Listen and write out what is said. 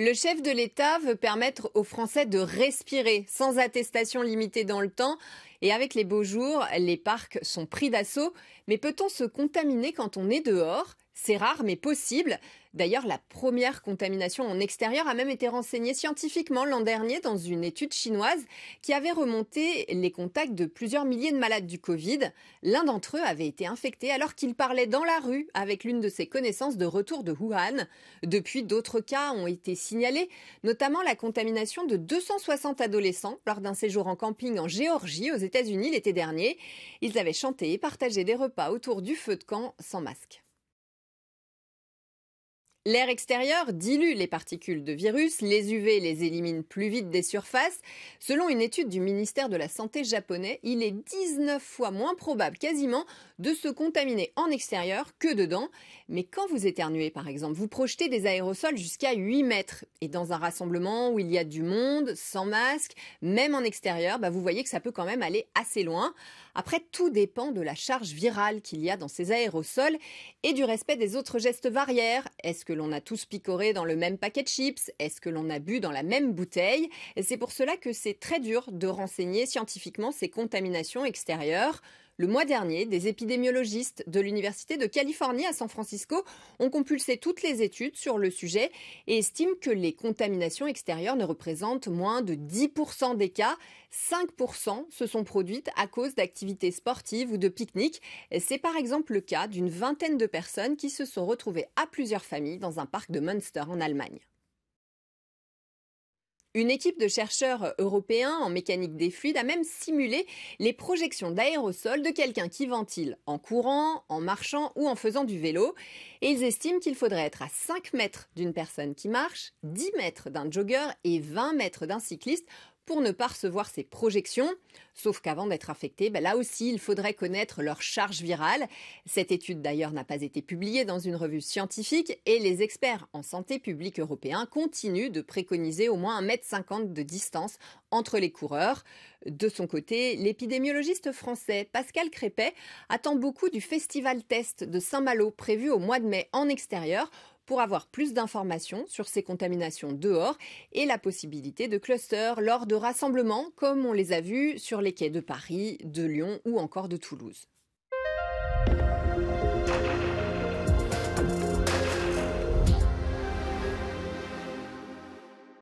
Le chef de l'État veut permettre aux Français de respirer sans attestation limitée dans le temps. Et avec les beaux jours, les parcs sont pris d'assaut. Mais peut-on se contaminer quand on est dehors ? C'est rare mais possible. D'ailleurs, la première contamination en extérieur a même été renseignée scientifiquement l'an dernier dans une étude chinoise qui avait remonté les contacts de plusieurs milliers de malades du Covid. L'un d'entre eux avait été infecté alors qu'il parlait dans la rue avec l'une de ses connaissances de retour de Wuhan. Depuis, d'autres cas ont été signalés, notamment la contamination de 260 adolescents lors d'un séjour en camping en Géorgie aux États-Unis l'été dernier. Ils avaient chanté et partagé des repas autour du feu de camp sans masque. L'air extérieur dilue les particules de virus, les UV les éliminent plus vite des surfaces. Selon une étude du ministère de la Santé japonais, il est 19 fois moins probable quasiment de se contaminer en extérieur que dedans. Mais quand vous éternuez par exemple, vous projetez des aérosols jusqu'à 8 mètres. Et dans un rassemblement où il y a du monde, sans masque, même en extérieur, vous voyez que ça peut quand même aller assez loin. Après, tout dépend de la charge virale qu'il y a dans ces aérosols et du respect des autres gestes barrières. Est-ce que l'on a tous picoré dans le même paquet de chips? Est-ce que l'on a bu dans la même bouteille? Et c'est pour cela que c'est très dur de renseigner scientifiquement ces contaminations extérieures. Le mois dernier, des épidémiologistes de l'Université de Californie à San Francisco ont compulsé toutes les études sur le sujet et estiment que les contaminations extérieures ne représentent moins de 10% des cas. 5% se sont produites à cause d'activités sportives ou de pique-niques. C'est par exemple le cas d'une vingtaine de personnes qui se sont retrouvées à plusieurs familles dans un parc de Münster en Allemagne. Une équipe de chercheurs européens en mécanique des fluides a même simulé les projections d'aérosols de quelqu'un qui ventile en courant, en marchant ou en faisant du vélo. Et ils estiment qu'il faudrait être à 5 mètres d'une personne qui marche, 10 mètres d'un jogger et 20 mètres d'un cycliste pour ne pas recevoir ces projections. Sauf qu'avant d'être affecté, là aussi, il faudrait connaître leur charge virale. Cette étude d'ailleurs n'a pas été publiée dans une revue scientifique et les experts en santé publique européens continuent de préconiser au moins 1,50 m de distance entre les coureurs. De son côté, l'épidémiologiste français Pascal Crépet attend beaucoup du festival test de Saint-Malo prévu au mois de mai en extérieur pour avoir plus d'informations sur ces contaminations dehors et la possibilité de clusters lors de rassemblements comme on les a vus sur les quais de Paris, de Lyon ou encore de Toulouse.